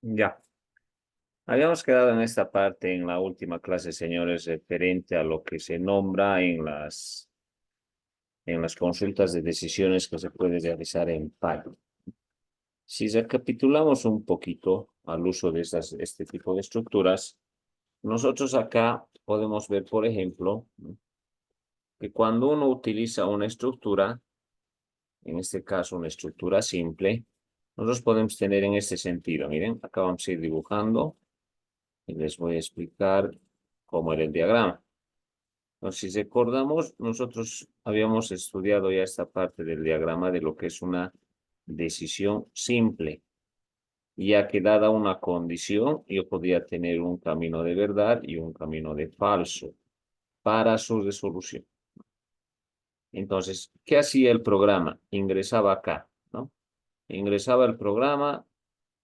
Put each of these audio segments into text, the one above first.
Ya, habíamos quedado en esta parte en la última clase, señores, referente a lo que se nombra en las consultas de decisiones que se puede realizar en Python. Si recapitulamos un poquito al uso de este tipo de estructuras, nosotros acá podemos ver, por ejemplo, ¿no?, que cuando uno utiliza una estructura, en este caso una estructura simple, nosotros podemos tener en este sentido. Miren, acá vamos a ir dibujando y les voy a explicar cómo era el diagrama. Entonces, si recordamos, nosotros habíamos estudiado ya esta parte del diagrama de lo que es una decisión simple, ya que dada una condición, yo podía tener un camino de verdad y un camino de falso para su resolución. Entonces, ¿qué hacía el programa? Ingresaba acá, ¿no? Ingresaba el programa,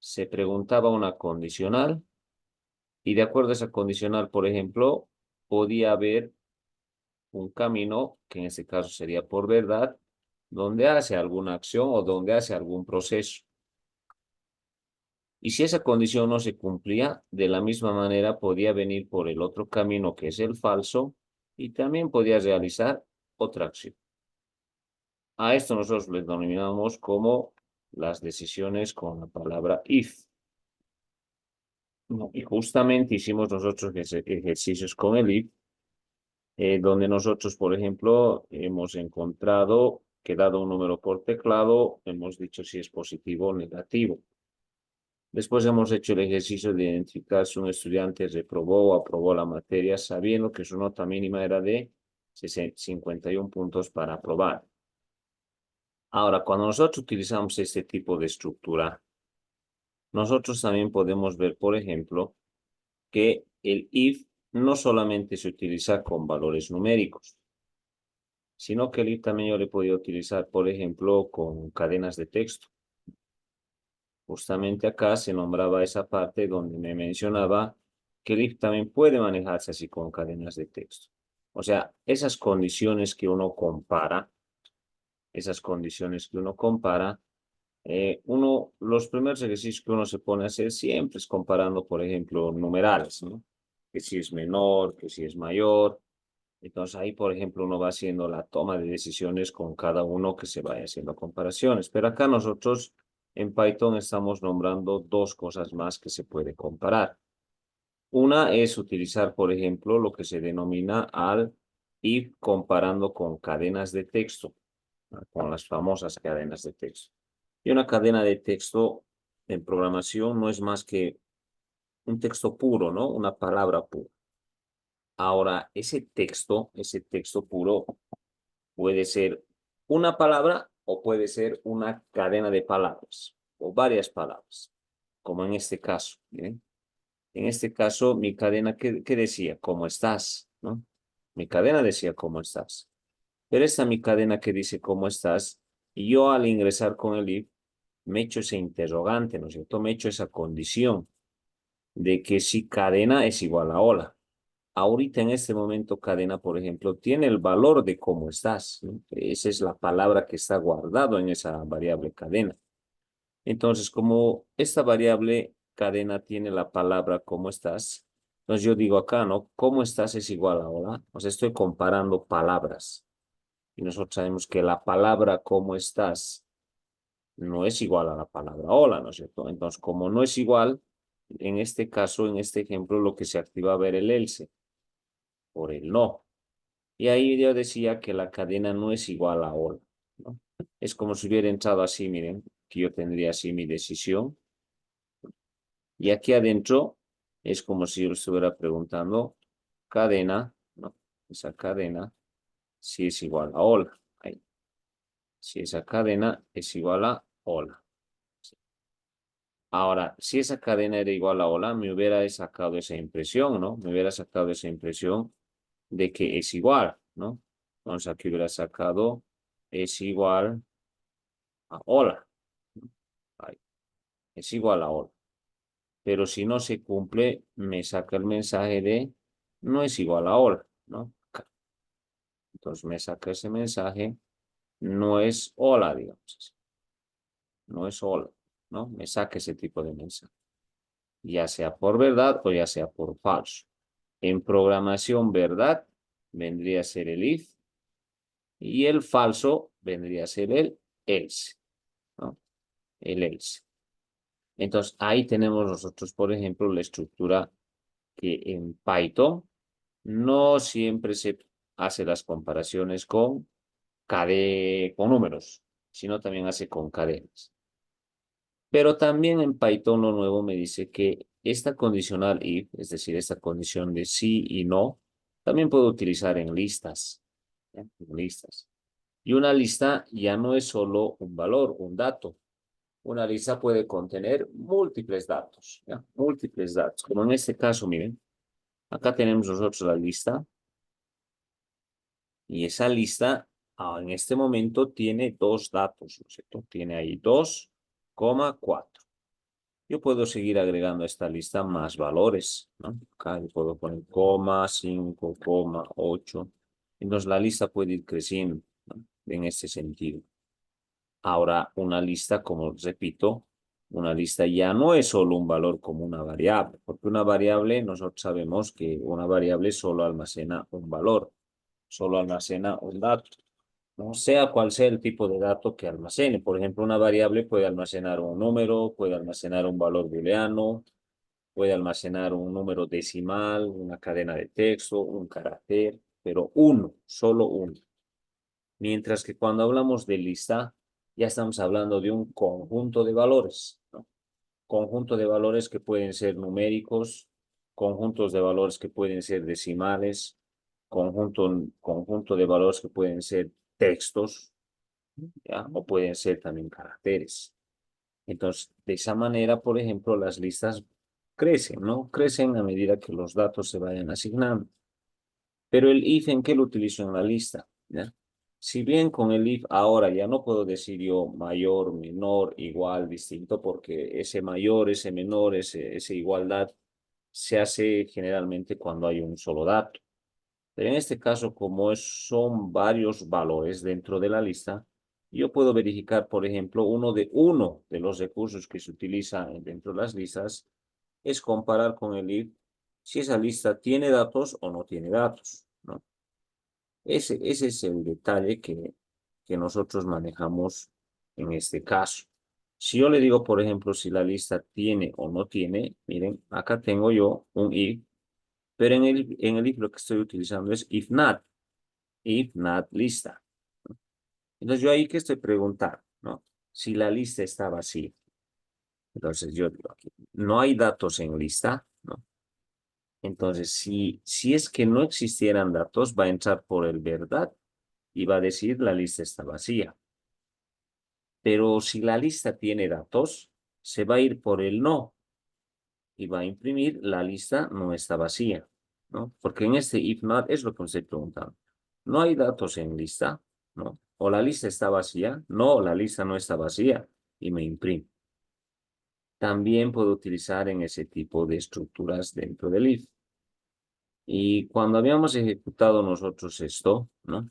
se preguntaba una condicional y de acuerdo a esa condicional, por ejemplo, podía haber un camino, que en este caso sería por verdad, donde hace alguna acción o donde hace algún proceso. Y si esa condición no se cumplía, de la misma manera podía venir por el otro camino que es el falso y también podía realizar otra acción. A esto nosotros le denominamos como las decisiones con la palabra if. ¿No? Y justamente hicimos nosotros ejercicios con el if, donde nosotros, por ejemplo, hemos encontrado que dado un número por teclado, hemos dicho si es positivo o negativo. Después hemos hecho el ejercicio de identificar si un estudiante reprobó o aprobó la materia, sabiendo que su nota mínima era de 51 puntos para aprobar. Ahora, cuando nosotros utilizamos este tipo de estructura, nosotros también podemos ver, por ejemplo, que el if no solamente se utiliza con valores numéricos, sino que el if también yo le podía utilizar, por ejemplo, con cadenas de texto. Justamente acá se nombraba esa parte donde me mencionaba que el if también puede manejarse así con cadenas de texto. O sea, esas condiciones que uno compara, los primeros ejercicios que uno se pone a hacer siempre es comparando, por ejemplo, numerales, ¿no? Que si es menor, que si es mayor. Entonces ahí, por ejemplo, uno va haciendo la toma de decisiones con cada uno que se vaya haciendo comparaciones. Pero acá nosotros en Python estamos nombrando dos cosas más que se puede comparar. Una es utilizar, por ejemplo, lo que se denomina al if comparando con cadenas de texto, ¿no?, con las famosas cadenas de texto. Y una cadena de texto en programación no es más que un texto puro, ¿no? Una palabra pura. Ahora, ese texto puro puede ser una palabra o puede ser una cadena de palabras o varias palabras, como en este caso. ¿Bien? En este caso, mi cadena, ¿qué decía? ¿Cómo estás? ¿No? Mi cadena decía, ¿cómo estás? Pero esta mi cadena que dice, ¿cómo estás? Y yo al ingresar con el if, me echo ese interrogante, ¿no es cierto? Me echo esa condición de que si cadena es igual a hola. Ahorita en este momento cadena, por ejemplo, tiene el valor de cómo estás, ¿no? Esa es la palabra que está guardado en esa variable cadena. Entonces, como esta variable cadena tiene la palabra cómo estás, entonces yo digo acá, ¿no? ¿Cómo estás es igual a hola? O sea, estoy comparando palabras. Y nosotros sabemos que la palabra cómo estás no es igual a la palabra hola, ¿no es cierto? Entonces, como no es igual, en este caso, en este ejemplo, lo que se activa ver el else por el no. Y ahí yo decía que la cadena no es igual a hola, ¿no? Es como si hubiera entrado así, miren, que yo tendría así mi decisión. Y aquí adentro es como si yo le estuviera preguntando cadena, ¿no? Esa cadena, si es igual a hola. Ahí. Si esa cadena es igual a hola. Ahora, si esa cadena era igual a hola, me hubiera sacado esa impresión, ¿no? Me hubiera sacado esa impresión de que es igual, ¿no? Entonces aquí hubiera sacado es igual a hola. Ahí. Es igual a hola. Pero si no se cumple, me saca el mensaje de no es igual a hola, ¿no? Entonces me saca ese mensaje, no es hola, digamos así. No es hola, ¿no? Me saca ese tipo de mensaje. ya sea por verdad o ya sea por falso. En programación, verdad vendría a ser el if y el falso vendría a ser el else, ¿no? El else. Entonces, ahí tenemos nosotros, por ejemplo, la estructura que en Python no siempre se hace las comparaciones con con números, sino también hace con cadenas. Pero también en Python lo nuevo me dice que esta condicional if, es decir, esta condición de sí y no, también puedo utilizar en listas, ¿ya? En listas. Y una lista ya no es solo un valor, un dato. Una lista puede contener múltiples datos, ¿ya? Múltiples datos. Como en este caso, miren, acá tenemos nosotros la lista y esa lista en este momento tiene dos datos, ¿no es cierto? Tiene ahí 2,4. Yo puedo seguir agregando a esta lista más valores, ¿no? Acá yo puedo poner coma, 5, coma, 8. Entonces la lista puede ir creciendo, ¿no? En este sentido. Ahora, una lista, como repito, una lista ya no es solo un valor como una variable, porque una variable, nosotros sabemos que una variable solo almacena un valor, solo almacena un dato, no sea cual sea el tipo de dato que almacene. Por ejemplo, una variable puede almacenar un número, puede almacenar un valor booleano, puede almacenar un número decimal, una cadena de texto, un carácter, pero uno, solo uno. Mientras que cuando hablamos de lista, ya estamos hablando de un conjunto de valores, ¿no? Conjunto de valores que pueden ser numéricos, conjuntos de valores que pueden ser decimales, conjunto de valores que pueden ser textos, ¿ya? O pueden ser también caracteres. Entonces, de esa manera, por ejemplo, las listas crecen, ¿no? Crecen a medida que los datos se vayan asignando. Pero el if, ¿en qué lo utilizo en la lista? ¿Ya? Si bien con el if ahora ya no puedo decir yo mayor, menor, igual, distinto, porque ese mayor, ese menor, esa igualdad se hace generalmente cuando hay un solo dato. Pero en este caso, como son varios valores dentro de la lista, yo puedo verificar, por ejemplo, uno de los recursos que se utiliza dentro de las listas es comparar con el if si esa lista tiene datos o no tiene datos, ¿no? Ese es el detalle que nosotros manejamos en este caso. Si yo le digo, por ejemplo, si la lista tiene o no tiene, miren, acá tengo yo un if, pero en el if lo que estoy utilizando es if not lista. Entonces yo ahí que estoy preguntando, ¿no? Si la lista está vacía. Entonces yo digo aquí, no hay datos en lista, ¿no? Entonces, si es que no existieran datos, va a entrar por el verdad y va a decir la lista está vacía. Pero si la lista tiene datos, se va a ir por el no y va a imprimir la lista no está vacía, ¿no? Porque en este if not es lo que me estoy preguntando. No hay datos en lista, ¿no? O la lista está vacía, no, la lista no está vacía y me imprime. También puedo utilizar en ese tipo de estructuras dentro del if. Y cuando habíamos ejecutado nosotros esto, ¿no?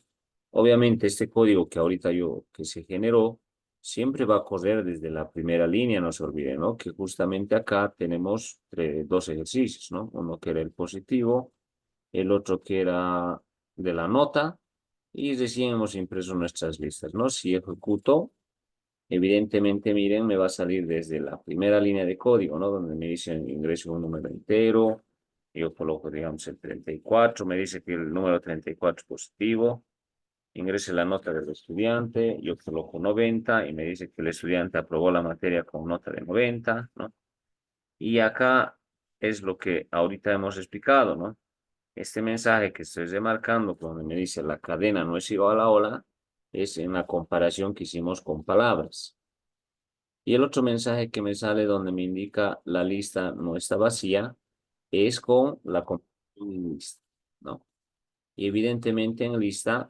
Obviamente este código que ahorita que se generó, siempre va a correr desde la primera línea, no se olviden, ¿no? Que justamente acá tenemos dos ejercicios, ¿no? Uno que era el positivo, el otro que era de la nota, y recién hemos impreso nuestras listas, ¿no? Si ejecuto, evidentemente, miren, me va a salir desde la primera línea de código, ¿no? Donde me dice ingreso un número entero, yo coloco, digamos, el 34, me dice que el número 34 es positivo, ingrese la nota del estudiante, yo coloco 90 y me dice que el estudiante aprobó la materia con nota de 90, ¿no? Y acá es lo que ahorita hemos explicado, ¿no? Este mensaje que estoy remarcando cuando me dice la cadena no es igual a hola, es en la comparación que hicimos con palabras. Y el otro mensaje que me sale donde me indica la lista no está vacía es con la comparación en lista, ¿no? Y evidentemente en lista,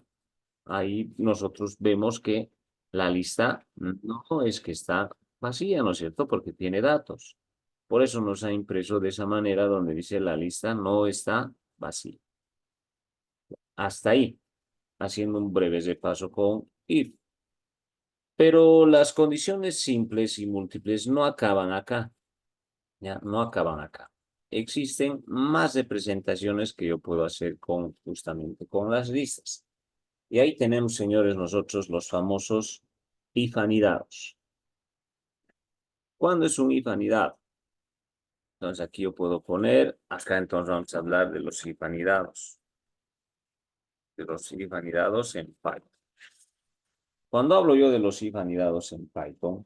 ahí nosotros vemos que la lista no es que está vacía, ¿no es cierto? Porque tiene datos. Por eso nos ha impreso de esa manera donde dice la lista no está vacía. Hasta ahí, haciendo un breve repaso con if. Pero las condiciones simples y múltiples no acaban acá. ya no acaban acá. Existen más representaciones que yo puedo hacer con justamente con las listas. Y ahí tenemos, señores, nosotros los famosos if anidados. ¿Cuándo es un if anidado? Entonces aquí yo puedo poner, acá entonces vamos a hablar de los if anidados. De los if anidados en Python. Cuando hablo yo de los if anidados en Python,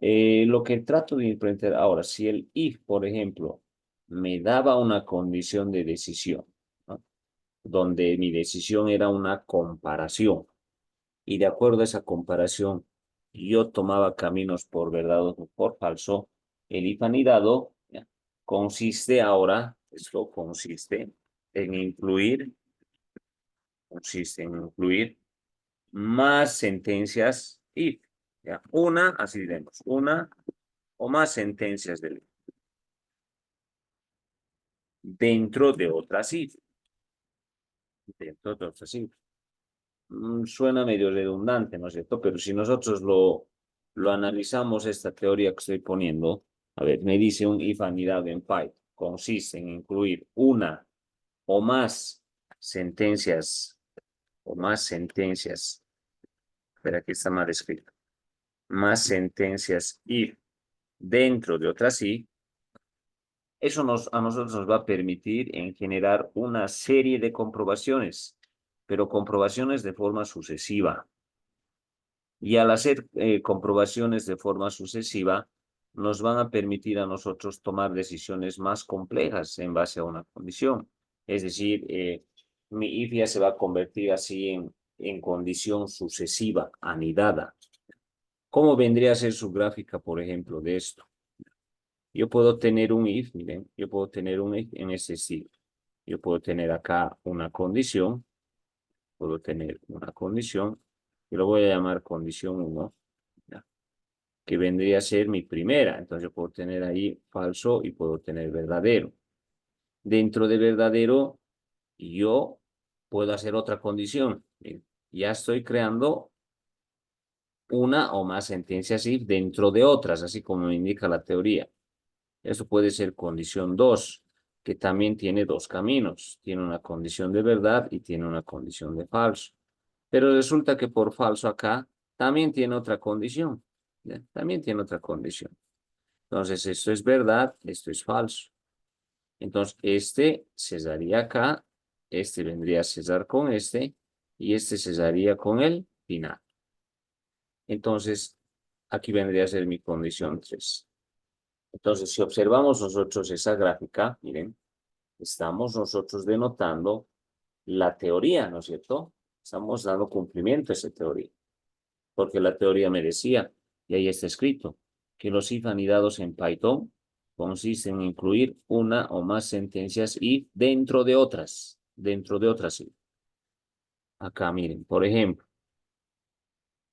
lo que trato de implementar ahora, si el if, por ejemplo, me daba una condición de decisión, ¿no? Donde mi decisión era una comparación, y de acuerdo a esa comparación, yo tomaba caminos por verdad o por falso, el if anidado, ¿ya? Esto consiste en incluir más sentencias if, ¿ya? Así diremos, una o más sentencias del if dentro de otras if, Suena medio redundante, ¿no es cierto? Pero si nosotros lo analizamos, esta teoría que estoy poniendo, a ver, me dice un if anidado en Python, consiste en incluir una o más sentencias, espera que está mal escrito, más sentencias if dentro de otras if. Eso a nosotros nos va a permitir en generar una serie de comprobaciones, pero comprobaciones de forma sucesiva. Y al hacer comprobaciones de forma sucesiva, nos van a permitir a nosotros tomar decisiones más complejas en base a una condición. Es decir, mi if ya se va a convertir así en condición sucesiva, anidada. ¿Cómo vendría a ser su gráfica, por ejemplo, de esto? Yo puedo tener un if, miren, yo puedo tener un if en este estilo. Yo puedo tener acá una condición, y lo voy a llamar condición 1, que vendría a ser mi primera. Entonces yo puedo tener ahí falso y puedo tener verdadero. Dentro de verdadero, yo puedo hacer otra condición. Ya estoy creando una o más sentencias if dentro de otras, así como me indica la teoría. Esto puede ser condición 2, que también tiene dos caminos. Tiene una condición de verdad y tiene una condición de falso. Pero resulta que por falso acá también tiene otra condición. ¿Ya? También tiene otra condición. Entonces, esto es verdad, esto es falso. Entonces, este cesaría acá, este vendría a cesar con este, y este cesaría con el final. Entonces, aquí vendría a ser mi condición 3. Entonces, si observamos nosotros esa gráfica, miren, estamos nosotros denotando la teoría, ¿no es cierto? Estamos dando cumplimiento a esa teoría, porque la teoría me decía, y ahí está escrito, que los if anidados en Python consisten en incluir una o más sentencias if dentro de otras if. Acá miren, por ejemplo,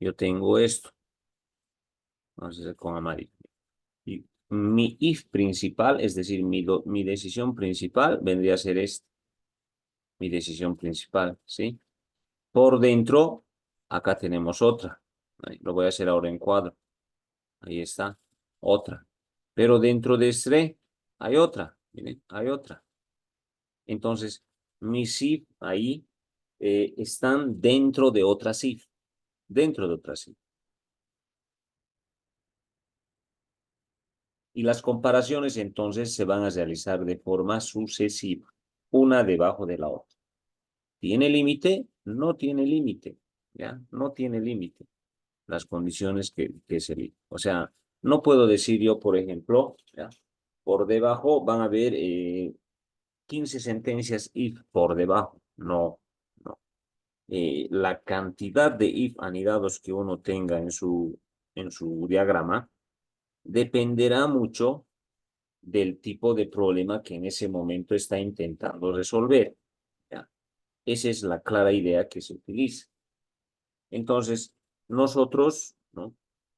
yo tengo esto, vamos a hacer con amarillo. Y mi if principal, es decir, mi decisión principal vendría a ser esta, mi decisión principal, ¿sí? Por dentro, acá tenemos otra. Ahí, lo voy a hacer ahora en cuadro. Ahí está, otra. Pero dentro de este hay otra, miren, hay otra. Entonces, mis if ahí están dentro de otras if, dentro de otras if. Y las comparaciones entonces se van a realizar de forma sucesiva, una debajo de la otra. ¿Tiene límite? No tiene límite, ¿ya? No tiene límite las condiciones que se eligen. O sea, no puedo decir yo, por ejemplo, ¿ya? Por debajo van a haber 15 sentencias if por debajo. No, no. La cantidad de if anidados que uno tenga en su diagrama dependerá mucho del tipo de problema que en ese momento está intentando resolver. ¿Ya? Esa es la clara idea que se utiliza. Entonces, nosotros, ¿no?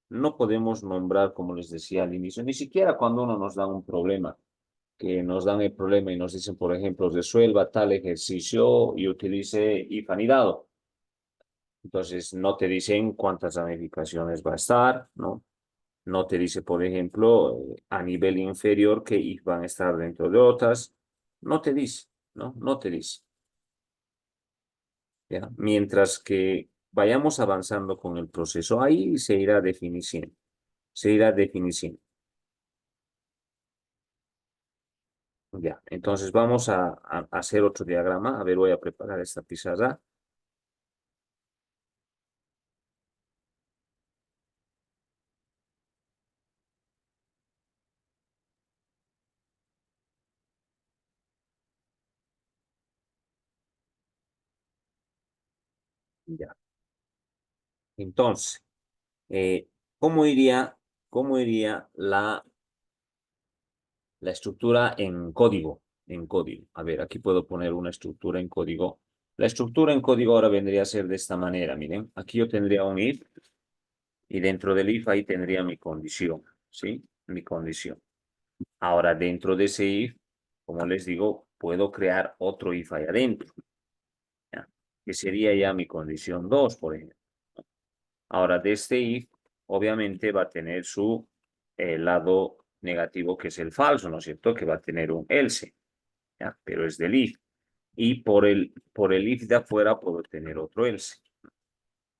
No podemos nombrar, como les decía al inicio, ni siquiera cuando uno nos da un problema, que nos dan el problema y nos dicen, por ejemplo, resuelva tal ejercicio y utilice if anidado. Entonces, no te dicen cuántas ramificaciones va a estar, ¿no? No te dice, por ejemplo, a nivel inferior que if van a estar dentro de otras. No te dice, ¿no? No te dice. ¿Ya? Mientras que vayamos avanzando con el proceso, ahí se irá definiendo. Se irá definiendo. Ya, entonces vamos a hacer otro diagrama. A ver, voy a preparar esta pizarra. Ya. Entonces, eh, ¿cómo iría, cómo iría la estructura en código? En código. A ver, aquí puedo poner una estructura en código. La estructura en código ahora vendría a ser de esta manera. Miren, aquí yo tendría un if y dentro del if ahí tendría mi condición, ¿sí? Mi condición. Ahora, dentro de ese if, como les digo, puedo crear otro if ahí adentro, ¿ya? Que sería ya mi condición 2, por ejemplo. Ahora, de este if, obviamente va a tener su lado negativo, que es el falso, ¿no es cierto? Que va a tener un else, ¿ya? Pero es del if. Y por el if de afuera puedo tener otro else.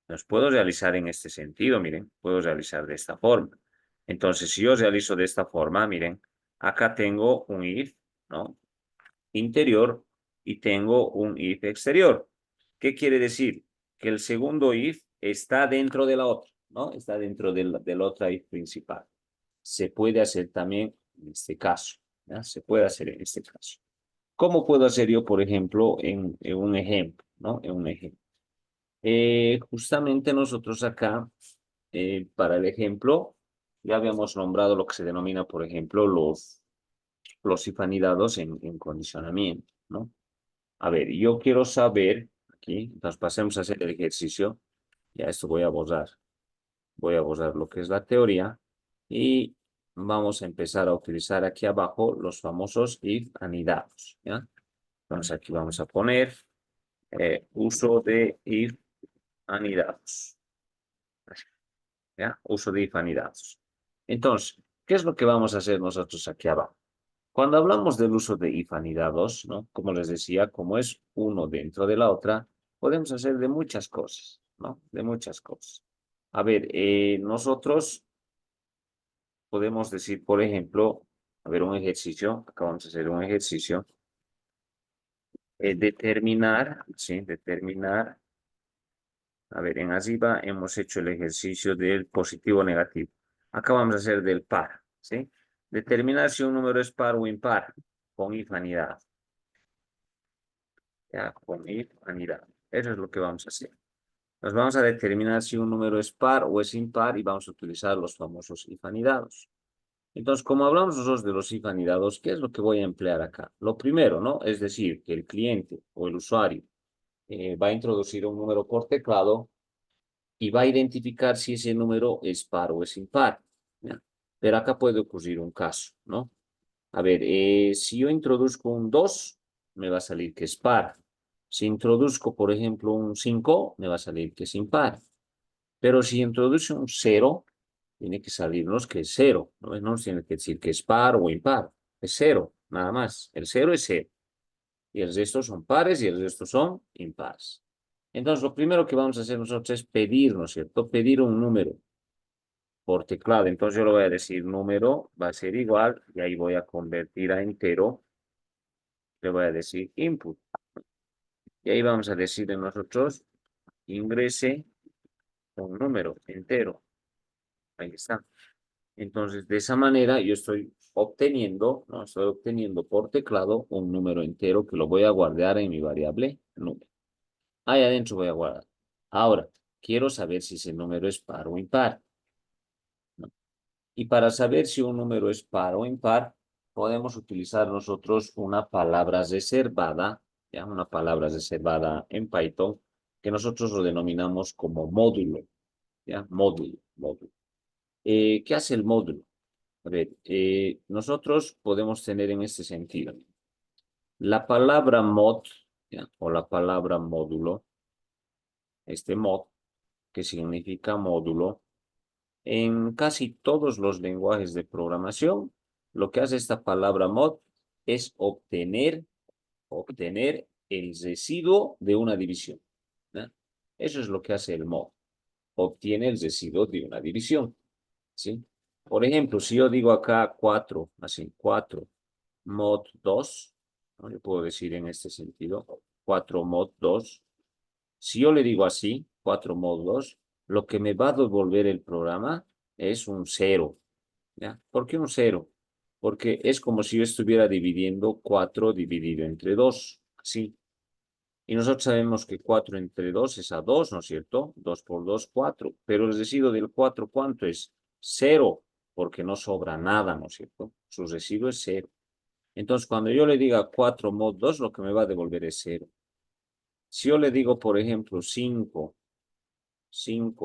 Los puedo realizar en este sentido, miren, puedo realizar de esta forma. Entonces, si yo realizo de esta forma, miren, acá tengo un if, ¿no? Interior y tengo un if exterior. ¿Qué quiere decir? Que el segundo if está dentro de la otra, ¿no? Está dentro del otra if principal. Se puede hacer también en este caso, ¿ya? Se puede hacer en este caso. ¿Cómo puedo hacer yo, por ejemplo, en un ejemplo, ¿no? En un ejemplo. Justamente nosotros acá, para el ejemplo, ya habíamos nombrado lo que se denomina, por ejemplo, los if anidados en condicionamiento, ¿no? A ver, yo quiero saber, aquí, entonces pasemos a hacer el ejercicio. Ya esto voy a borrar. Voy a borrar lo que es la teoría y vamos a empezar a utilizar aquí abajo los famosos if anidados, ¿ya? Entonces aquí vamos a poner uso de if anidados, ¿ya? Uso de if anidados. Entonces, ¿qué es lo que vamos a hacer nosotros aquí abajo? Cuando hablamos del uso de if anidados, ¿no? Como les decía, como es uno dentro de la otra, podemos hacer de muchas cosas, ¿no? De muchas cosas. A ver, nosotros podemos decir, por ejemplo, a ver, un ejercicio, acá vamos a hacer un ejercicio, determinar, ¿sí? Determinar, a ver, en arriba hemos hecho el ejercicio del positivo o negativo. Acá vamos a hacer del par, ¿sí? Determinar si un número es par o impar con if anidado. Ya, con if anidado. Eso es lo que vamos a hacer. Nos vamos a determinar si un número es par o es impar y vamos a utilizar los famosos if anidados. Entonces, como hablamos nosotros de los if anidados, ¿qué es lo que voy a emplear acá? Lo primero, ¿no? Es decir, que el cliente o el usuario va a introducir un número por teclado y va a identificar si ese número es par o es impar, ¿ya? Pero acá puede ocurrir un caso, ¿no? A ver, si yo introduzco un 2, me va a salir que es par. Si introduzco, por ejemplo, un 5, me va a salir que es impar. Pero si introduce un 0, tiene que salirnos que es 0. No nos tiene que decir que es par o impar. Es 0, nada más. El 0 es 0. Y el resto son pares y el resto son impares. Entonces, lo primero que vamos a hacer nosotros es pedir, ¿no es cierto? Pedir un número por teclado. Entonces, yo le voy a decir número va a ser igual y ahí voy a convertir a entero. Le voy a decir input. Y ahí vamos a decirle nosotros ingrese un número entero. Ahí está. Entonces, de esa manera yo estoy obteniendo, ¿no? Estoy obteniendo por teclado un número entero que lo voy a guardar en mi variable número. Ahí adentro voy a guardar. Ahora, quiero saber si ese número es par o impar, ¿no? Y para saber si un número es par o impar, podemos utilizar nosotros una palabra reservada, ¿ya? Una palabra reservada en Python, que nosotros lo denominamos como módulo, ¿ya? Módulo, módulo. ¿Qué hace el módulo? A ver, nosotros podemos tener en este sentido la palabra mod, ¿ya? O la palabra módulo, este mod, que significa módulo, En casi todos los lenguajes de programación, lo que hace esta palabra mod es obtener el residuo de una división, ¿no? Eso es lo que hace el mod. Obtiene el residuo de una división, ¿sí? Por ejemplo, si yo digo acá 4, así, 4 mod 2, ¿no? Yo puedo decir en este sentido, 4 mod 2. Si yo le digo así, 4 mod 2, lo que me va a devolver el programa es un 0, ¿ya? ¿Por qué un 0? Porque es como si yo estuviera dividiendo 4 dividido entre 2, así. Y nosotros sabemos que 4 entre 2 es a 2, ¿no es cierto? 2 por 2, 4. Pero el residuo del 4, ¿cuánto es? 0, porque no sobra nada, ¿no es cierto? Su residuo es 0. Entonces, cuando yo le diga 4 mod 2, lo que me va a devolver es 0. Si yo le digo, por ejemplo, 5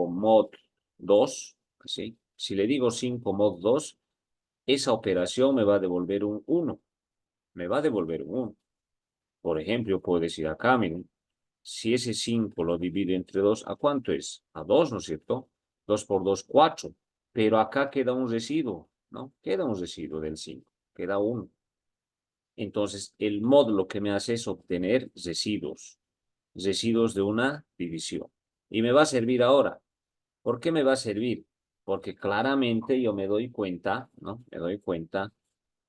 mod 2, ¿sí? Si le digo 5 mod 2, esa operación me va a devolver un 1. Me va a devolver un 1. Por ejemplo, yo puedo decir acá, miren, si ese 5 lo divido entre 2, ¿a cuánto es? A 2, ¿no es cierto? 2 por 2, 4. Pero acá queda un residuo, ¿no? Queda un residuo del 5. Queda 1. Entonces, el mod lo que me hace es obtener residuos de una división. Y me va a servir ahora. ¿Por qué me va a servir? Porque claramente yo me doy cuenta, ¿no? Me doy cuenta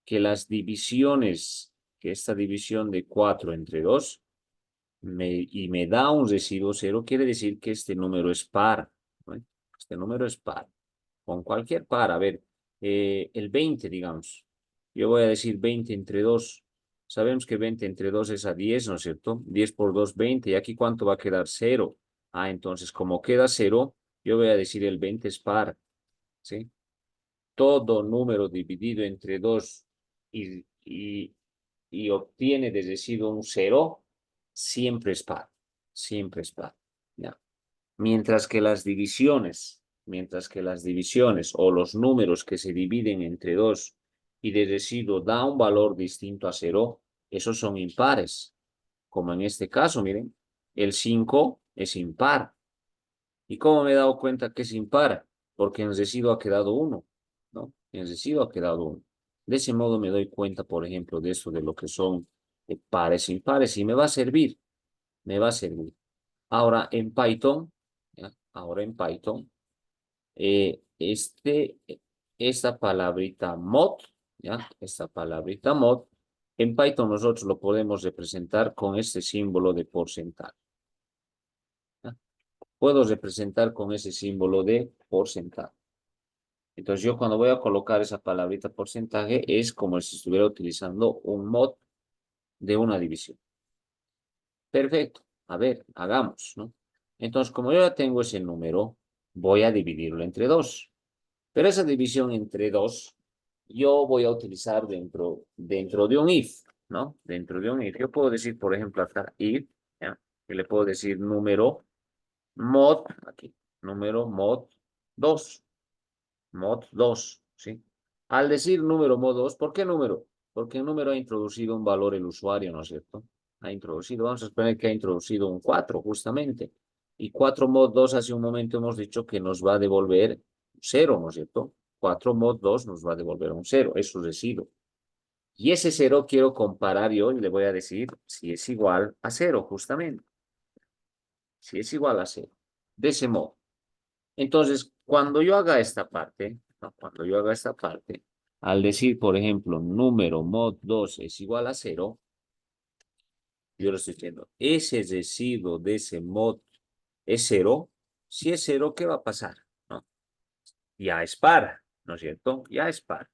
que las divisiones, que esta división de 4 entre 2, y me da un residuo 0, quiere decir que este número es par, ¿no? Este número es par. Con cualquier par, a ver, el 20, digamos. Yo voy a decir 20 entre 2. Sabemos que 20 entre 2 es a 10, ¿no es cierto? 10 por 2, 20. ¿Y aquí cuánto va a quedar? 0. Ah, entonces, como queda 0, yo voy a decir el 20 es par, ¿sí? Todo número dividido entre 2 y obtiene de residuo un 0, siempre es par. Siempre es par. ¿Ya? Mientras que las divisiones o los números que se dividen entre 2 y de residuo da un valor distinto a 0, esos son impares. Como en este caso, miren, el 5 es impar. ¿Y cómo me he dado cuenta que es impar? Porque en el residuo ha quedado 1, ¿no? En el residuo ha quedado 1. De ese modo me doy cuenta, por ejemplo, de esto, de lo que son pares, impares, y me va a servir, me va a servir. Ahora en Python, ¿ya? Ahora en Python, esta palabrita mod, ¿ya? Esta palabrita mod, en Python nosotros lo podemos representar con este símbolo de porcentaje, ¿ya? Puedo representar con ese símbolo de porcentaje. Entonces yo cuando voy a colocar esa palabrita porcentaje es como si estuviera utilizando un mod de una división. Perfecto. A ver, hagamos, ¿no? Entonces, como yo ya tengo ese número, voy a dividirlo entre 2. Pero esa división entre 2, yo voy a utilizar dentro de un if, ¿no? Dentro de un if. Yo puedo decir, por ejemplo, acá if, ¿ya? Que le puedo decir número mod, aquí, número mod 2. Mod 2, ¿sí? Al decir número mod 2, ¿por qué número? Porque el número ha introducido un valor el usuario, ¿no es cierto? Ha introducido, vamos a suponer que ha introducido un 4, justamente. Y 4 mod 2 hace un momento hemos dicho que nos va a devolver 0, ¿no es cierto? 4 mod 2 nos va a devolver un 0, es su residuo. Y ese 0 quiero comparar yo y le voy a decir si es igual a 0, justamente. Si es igual a 0. De ese modo. Entonces, cuando yo haga esta parte, ¿no? Cuando yo haga esta parte, al decir, por ejemplo, número mod 2 es igual a 0, yo lo estoy diciendo, ese residuo de ese mod es 0. Si es 0, ¿qué va a pasar? ¿No? Ya es par, ¿no es cierto? Ya es par.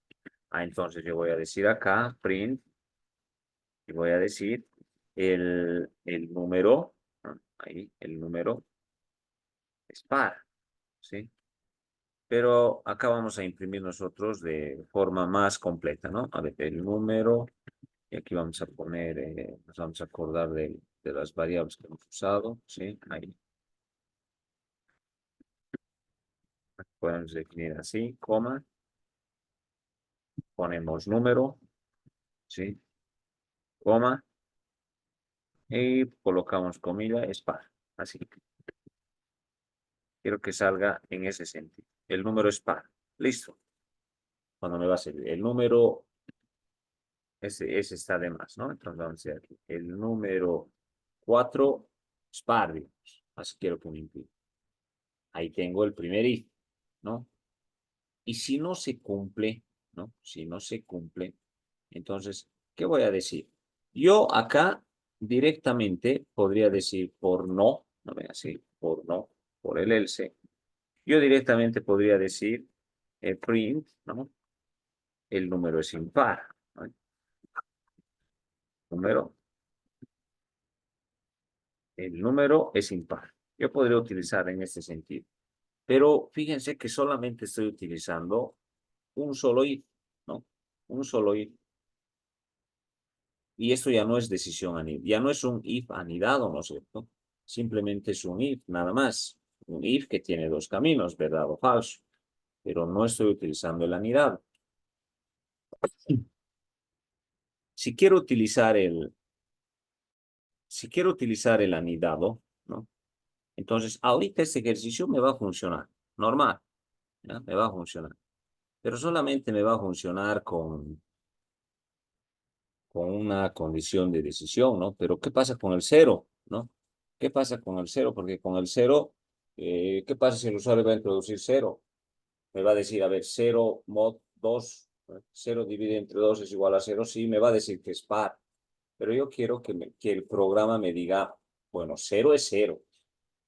Ah, entonces yo voy a decir acá, print, y voy a decir el número, ¿no? Ahí, el número es par, ¿sí? Pero acá vamos a imprimir nosotros de forma más completa, ¿no? A ver, el número, y aquí vamos a poner, nos vamos a acordar de las variables que hemos usado, ¿sí? Ahí podemos definir así, coma, ponemos número, ¿sí? Coma, y colocamos comilla, es par, así. Quiero que salga en ese sentido. el número es par. Listo. Cuando me va a servir. El número, ese está de más, ¿no? Entonces vamos a decir aquí. El número 4 es par, digamos. Así quiero que me implique. Ahí tengo el primer if, ¿no? Y si no se cumple, ¿no? Si no se cumple, entonces, ¿qué voy a decir? Yo acá directamente podría decir por no, no me así, por no, por el else. Yo directamente podría decir print, ¿no? El número es impar, ¿no? Número, el número es impar. Yo podría utilizar en este sentido. Pero fíjense que solamente estoy utilizando un solo if, ¿no? Un solo if. Y esto ya no es decisión anidada, ya no es un if anidado, ¿no es cierto? Simplemente es un if, nada más. Un if que tiene dos caminos, verdad o falso. Pero no estoy utilizando el anidado. Si quiero utilizar el anidado, ¿no? Entonces, ahorita este ejercicio me va a funcionar, normal, ¿ya? Me va a funcionar. Pero solamente me va a funcionar con una condición de decisión, ¿no? Pero ¿qué pasa con el cero, ¿no? ¿Qué pasa con el cero? Porque con el cero, ¿qué pasa si el usuario va a introducir cero? Me va a decir, a ver, 0 mod 2, 0 divide entre 2 es igual a 0, sí, me va a decir que es par. Pero yo quiero que el programa me diga, bueno, 0 es 0.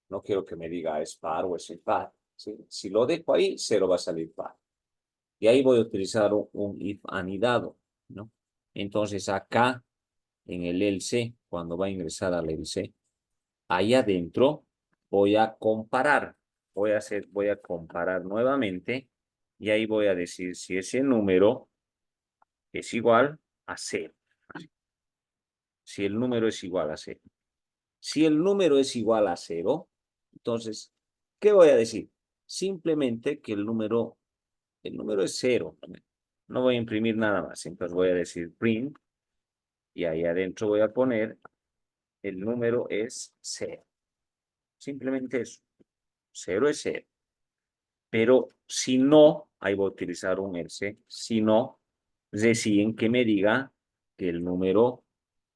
No quiero que me diga es par o es impar, ¿sí? Si lo dejo ahí, 0 va a salir par. Y ahí voy a utilizar un if anidado, ¿no? Entonces acá, en el else, cuando va a ingresar al else, ahí adentro voy a comparar. Voy a comparar nuevamente y ahí voy a decir si ese número es igual a 0. Si el número es igual a 0. Si el número es igual a 0, entonces, ¿qué voy a decir? Simplemente que el número es 0. No voy a imprimir nada más. Entonces voy a decir print y ahí adentro voy a poner el número es 0. Simplemente eso. 0 es 0. Pero si no, ahí voy a utilizar un else. Si no, recién que me diga que el número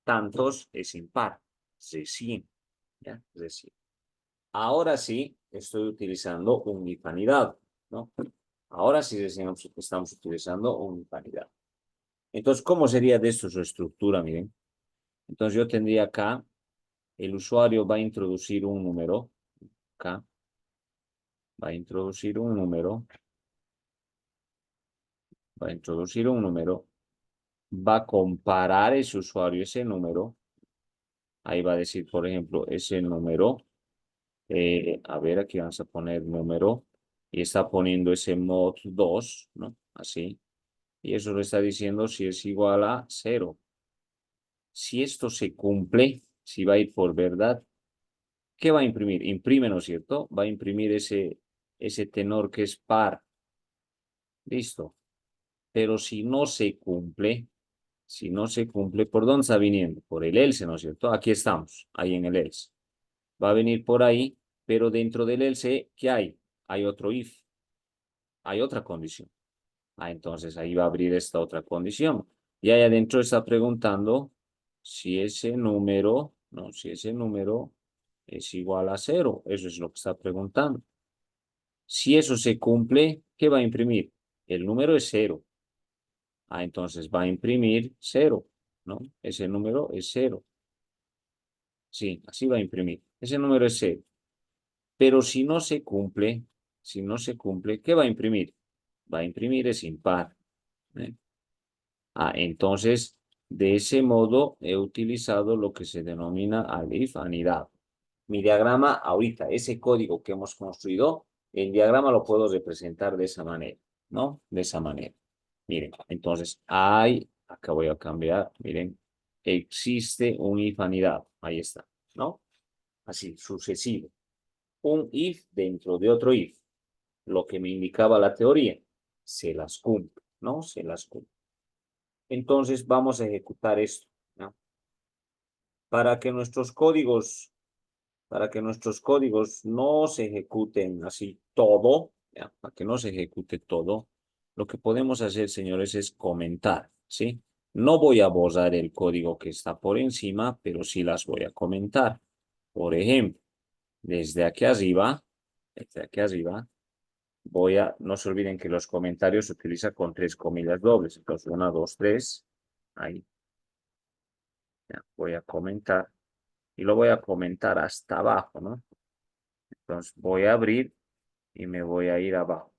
tantos es impar. Recién. ¿Ya? Recién. Ahora sí estoy utilizando un if anidado, ¿no? Ahora sí estamos utilizando un if anidado. Entonces, ¿cómo sería de esto su estructura? Miren. Entonces yo tendría acá, el usuario va a introducir un número. Acá. Va a introducir un número. Va a introducir un número. Va a comparar ese usuario ese número. Ahí va a decir, por ejemplo, ese número. A ver, aquí vamos a poner número. Y está poniendo ese mod 2, ¿no? Así. Y eso le está diciendo si es igual a 0. Si esto se cumple, si va a ir por verdad, ¿qué va a imprimir? Imprime, ¿no es cierto? Va a imprimir ese tenor que es par. Listo. Pero si no se cumple, ¿por dónde está viniendo? Por el else, ¿no es cierto? Aquí estamos, ahí en el else. Va a venir por ahí, pero dentro del else, ¿qué hay? Hay otro if, hay otra condición. Entonces ahí va a abrir esta otra condición. Y ahí adentro está preguntando si ese número, no, si ese número es igual a 0. Eso es lo que está preguntando. Si eso se cumple, ¿qué va a imprimir? El número es 0. Entonces va a imprimir 0, ¿no? Ese número es 0. Sí, así va a imprimir. Ese número es 0. Pero si no se cumple, ¿qué va a imprimir? Va a imprimir es impar. ¿Eh? Entonces, de ese modo he utilizado lo que se denomina alif anidado. Mi diagrama ahorita, ese código que hemos construido, el diagrama lo puedo representar de esa manera, ¿no? De esa manera. Miren, entonces acá voy a cambiar, miren, existe un if anidado, ahí está, ¿no? Así, sucesivo. Un if dentro de otro if, lo que me indicaba la teoría, se las cumple, ¿no? Se las cumple. Entonces vamos a ejecutar esto, ¿no? Para que nuestros códigos, para que nuestros códigos no se ejecuten así todo, ¿ya? Para que no se ejecute todo, lo que podemos hacer, señores, es comentar, ¿sí? No voy a borrar el código que está por encima, pero sí las voy a comentar. Por ejemplo, desde aquí arriba, no se olviden que los comentarios se utilizan con 3 comillas dobles. Entonces, 1, 2, 3, ahí. Ya, voy a comentar y lo voy a comentar hasta abajo, ¿no? Entonces, voy a abrir y me voy a ir abajo.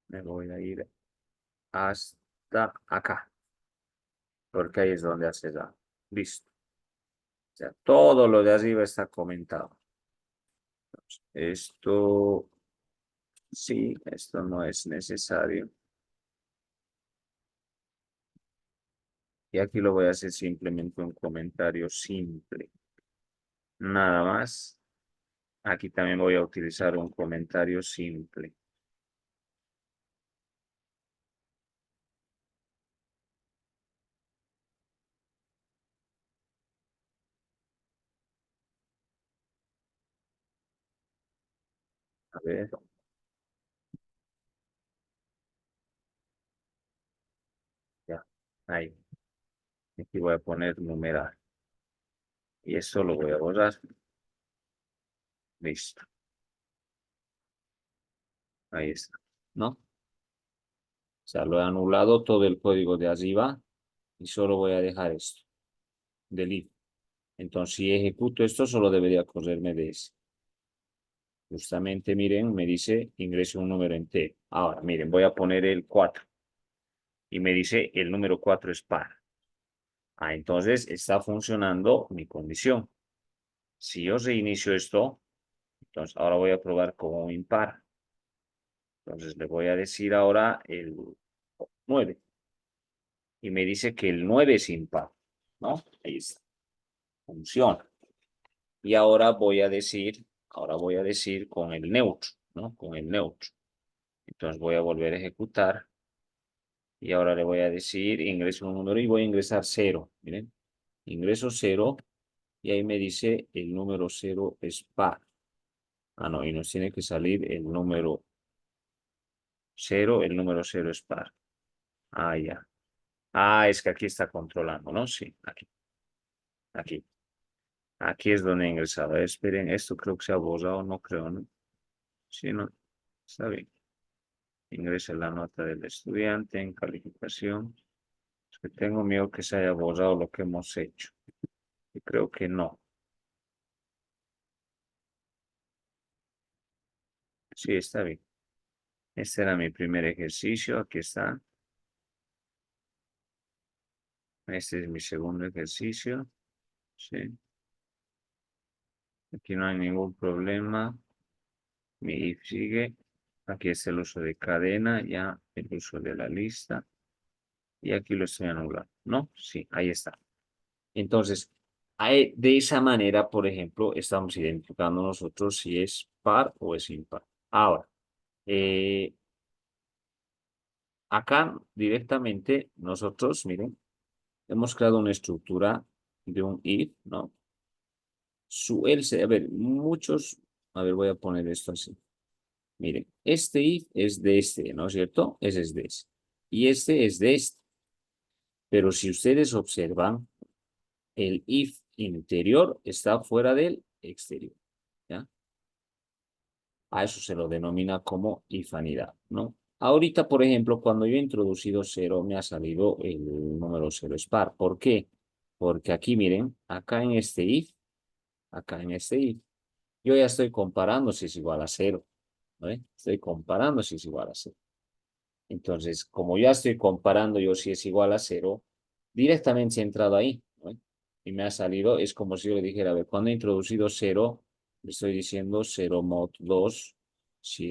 Me voy a ir hasta acá, porque ahí es donde hace la. Listo. O sea, todo lo de arriba está comentado. Esto, sí, esto no es necesario. Y aquí lo voy a hacer simplemente un comentario simple. Nada más. Aquí también voy a utilizar un comentario simple. A ver, ya. Ahí. Aquí voy a poner numeral. Y eso lo voy a borrar. Listo. Ahí está. ¿No? O sea, lo he anulado todo el código de arriba y solo voy a dejar esto. Delete. Entonces, si ejecuto esto, solo debería correrme de ese. Justamente, miren, me dice ingrese un número entero. Ahora, miren, voy a poner el 4. Y me dice el número 4 es par. Ah, entonces está funcionando mi condición. Si yo reinicio esto, entonces ahora voy a probar como impar. Entonces le voy a decir ahora el 9. Y me dice que el 9 es impar, ¿no? Ahí está. Funciona. Y ahora voy a decir con el neutro, ¿no? Con el neutro. Entonces voy a volver a ejecutar. Y ahora le voy a decir, ingreso un número y voy a ingresar 0. Miren, ingreso 0 y ahí me dice el número 0 es par. Ah, no, y nos tiene que salir el número 0, el número 0 es par. Ah, ya. Ah, es que aquí está controlando, ¿no? Sí, aquí, aquí. Aquí es donde he ingresado. Esperen, esto creo que se ha borrado, no creo, ¿no? Sí, no, está bien. Ingrese la nota del estudiante en calificación. Es que tengo miedo que se haya borrado lo que hemos hecho. Y creo que no. Sí, está bien. Este era mi primer ejercicio. Aquí está. Este es mi segundo ejercicio. Sí. Aquí no hay ningún problema. Mi if sigue. Aquí es el uso de cadena, ya el uso de la lista. Y aquí lo estoy anulando, ¿no? Sí, ahí está. Entonces, de esa manera, por ejemplo, estamos identificando nosotros si es par o es impar. Ahora, eh, acá directamente nosotros, miren, hemos creado una estructura de un if, ¿no? Su else, a ver, a ver, voy a poner esto así. Miren, este if es de este, ¿no es cierto? Ese es de ese. Y este es de este. Pero si ustedes observan, el if interior está fuera del exterior, ¿ya? A eso se lo denomina como ifanidad, ¿no? Ahorita, por ejemplo, cuando yo he introducido 0, me ha salido el número 0 es par. ¿Por qué? Porque aquí, miren, acá en este if, yo ya estoy comparando si es igual a 0, ¿no? Estoy comparando si es igual a 0. Entonces, como ya estoy comparando yo si es igual a 0, directamente he entrado ahí, ¿no? Y me ha salido, es como si yo le dijera, a ver, cuando he introducido 0, le estoy diciendo 0 mod 2, si